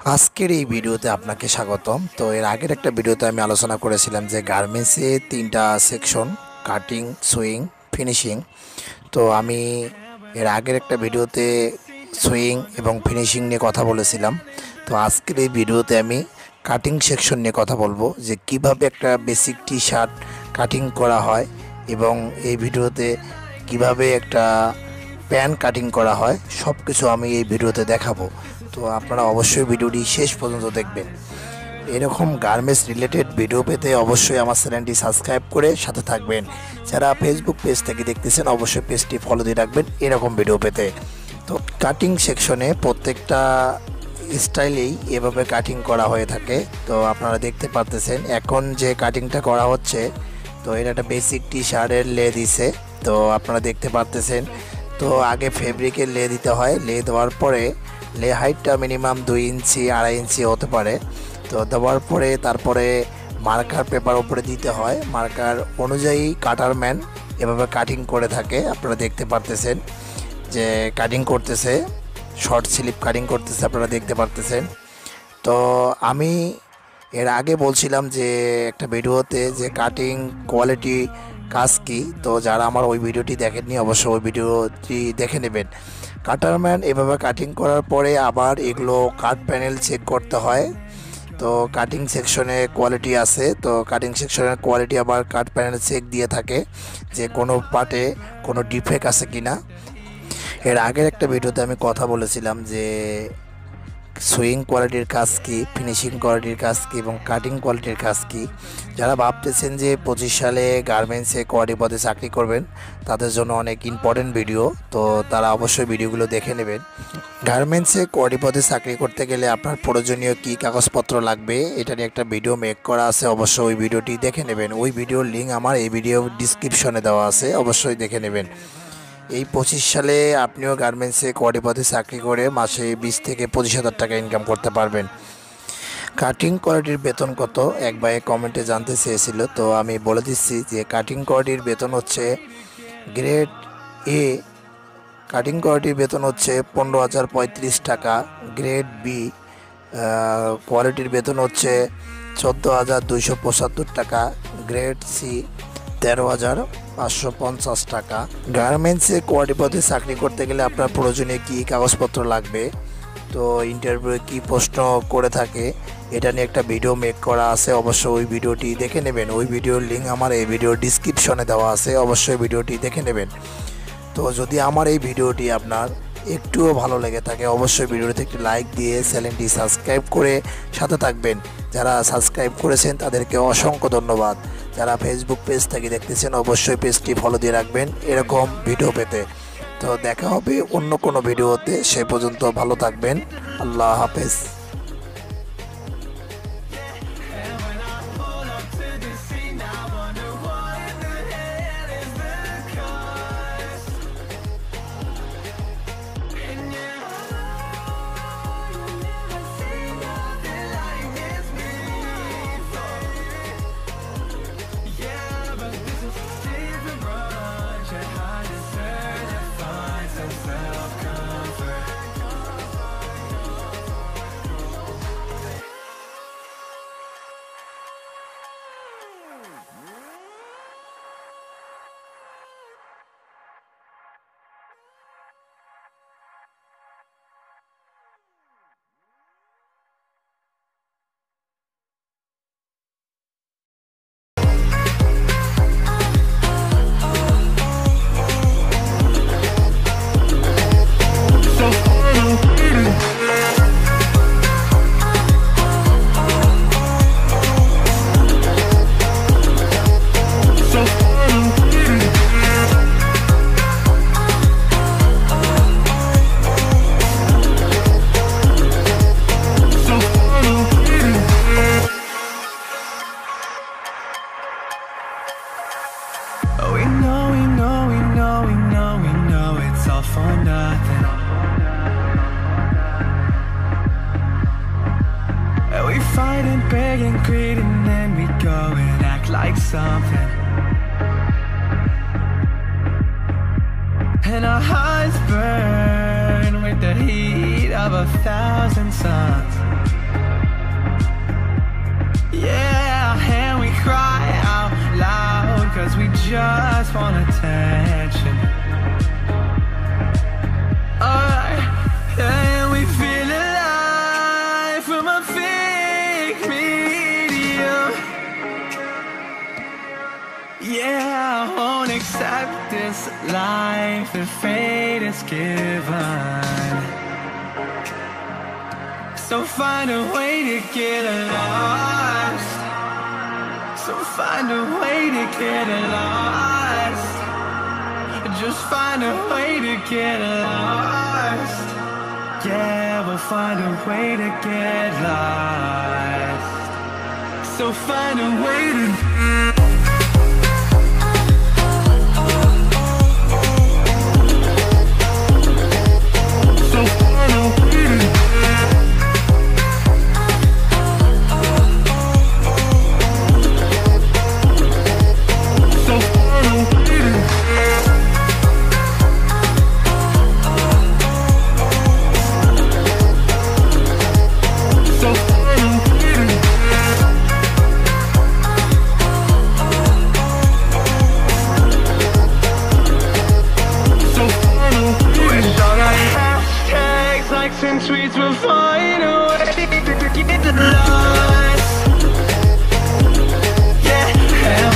আজকের এই ভিডিওতে আপনাকে স্বাগতম। তো এর আগের একটা ভিডিওতে আমি আলোচনা করেছিলাম যে গার্মেন্টসে 3টা সেকশন: কাটিং, সুইং, ফিনিশিং। তো আমি এর আগের একটা ভিডিওতে সুইং এবং ফিনিশিং নিয়ে কথা বলেছিলাম। তো আজকের এই ভিডিওতে আমি কাটিং সেকশন নিয়ে কথা বলবো, যে কিভাবে একটা বেসিক টি শার্ট কাটিং করা হয় এবং এই ভিডিওতে কিভাবে একটা প্যান্ট কাটিং করা হয়, সব কিছু আমি এই ভিডিওতে দেখাবো। তো আপনারা অবশ্যই ভিডিওটি শেষ পর্যন্ত দেখবেন। এরকম গার্মেন্টস রিলেটেড ভিডিও পেতে অবশ্যই আমার চ্যানেলটি সাবস্ক্রাইব করে সাথে থাকবেন। যারা ফেসবুক পেজ থেকে দেখতেছেন অবশ্যই পেজটি ফলো দিয়ে রাখবেন এরকম ভিডিও পেতে। তো কাটিং সেকশনে প্রত্যেকটা স্টাইলেই এভাবে কাটিং করা হয়ে থাকে। তো আপনারা দেখতে পারতেছেন এখন যে কাটিংটা করা হচ্ছে, তো এটা একটা বেসিক টি শার্টের লে দিছে। তো আপনারা দেখতে পারতেছেন, তো আগে ফেব্রিকের লে দিতে হয়। লে দেওয়ার পরে লে হাইটটা মিনিমাম 2 ইঞ্চি 2.5 ইঞ্চি হতে পারে। তো দেওয়ার পরে তারপরে মার্কার পেপার উপরে দিতে হয়। মার্কার অনুযায়ী কাটার ম্যান এভাবে কাটিং করে থাকে। আপনারা দেখতে পারতেছেন যে কাটিং করতেছে, শর্ট স্লিপ কাটিং করতেছে, আপনারা দেখতে পারতেছেন। তো আমি এর আগে বলছিলাম যে একটা ভিডিওতে যে কাটিং কোয়ালিটি কাজ কি। তো যারা আমার ওই ভিডিওটি দেখেননি অবশ্যই ওই ভিডিওটি দেখে নেবেন। কাটারম্যান এভাবে কাটিং করার পরে আবার এগুলো কাট প্যানেল চেক করতে হয়। তো কাটিং সেকশনে কোয়ালিটি আছে, তো কাটিং সেকশনের কোয়ালিটি আবার কাট প্যানেল চেক দিয়ে থাকে যে কোনো পার্টে কোনো ডিফেক্ট আছে কিনা। এর আগের একটা ভিডিওতে আমি কথা বলেছিলাম যে সুইং কোয়ালিটির কাজ কি, ফিনিশিং কোয়ালিটির কাজ কি এবং কাটিং কোয়ালিটির কাজ কি। যারা ভাবতেছেন যে 25 সালে গার্মেন্টসে কোয়ালিটি পদে চাকরি করবেন, তাদের জন্য অনেক ইম্পর্টেন্ট ভিডিও। তো তারা অবশ্যই ভিডিওগুলো দেখে নেবেন। গার্মেন্টসে কোয়ালিটি পদে চাকরি করতে গেলে আপনার প্রয়োজনীয় কী কাগজপত্র লাগবে এটা নিয়ে একটা ভিডিও মেক করা আছে, অবশ্যই ওই ভিডিওটি দেখে নেবেন। ওই ভিডিওর লিঙ্ক আমার এই ভিডিও ডিসক্রিপশনে দেওয়া আছে, অবশ্যই দেখে নেবেন। এই 25 সালে আপনিও গার্মেন্টসে কোয়ালিটি পদে চাকরি করে মাসে 20 থেকে 25,000 টাকা ইনকাম করতে পারবেন। কাটিং কোয়ালিটির বেতন কত এক ভাই কমেন্টে জানতে চেয়েছিল, তো আমি বলে দিচ্ছি যে কাটিং কোয়ালিটির বেতন হচ্ছে গ্রেড এ কাটিং কোয়ালিটির বেতন হচ্ছে 15,035 টাকা। গ্রেড বি কোয়ালিটির বেতন হচ্ছে 14,275 টাকা। গ্রেড সি 13,550 টাকা। গার্মেন্টসে কোয়ালিটি পদে চাকরি করতে গেলে আপনার প্রয়োজনীয় কী কাগজপত্র লাগবে, তো ইন্টারভিউ কী প্রশ্ন করে থাকে এটা নিয়ে একটা ভিডিও মেক করা আছে, অবশ্যই ওই ভিডিওটি দেখে নেবেন। ওই ভিডিওর লিঙ্ক আমার এই ভিডিওর ডিসক্রিপশনে দেওয়া আছে, অবশ্যই ভিডিওটি দেখে নেবেন। তো যদি আমার এই ভিডিওটি আপনার একটুও ভালো লেগে থাকে অবশ্যই ভিডিওতে একটি লাইক দিয়ে চ্যানেলটি সাবস্ক্রাইব করে সাথে থাকবেন। যারা সাবস্ক্রাইব করেছেন তাদেরকে অসংখ্য ধন্যবাদ। যারা ফেসবুক পেজ থেকে দেখতেছেন অবশ্যই পেজটি ফলো দিয়ে রাখবেন এরকম ভিডিও পেতে। তো দেখা হবে অন্য কোনো ভিডিওতে, সে পর্যন্ত ভালো থাকবেন। আল্লাহ হাফেজ। It's all for nothing. We fight and beg and greed, and then we go and act like something. And our hearts burn with the heat of 1,000 suns. just want attention. Alright, and we feel alive from a fake medium. Yeah, I won't accept this life that fate is given. So find a way to get lost. So find a way to get lost. Just find a way to get lost. Yeah, we'll find a way to get lost. So find a way to and tweets will find a way to get lost. Yeah,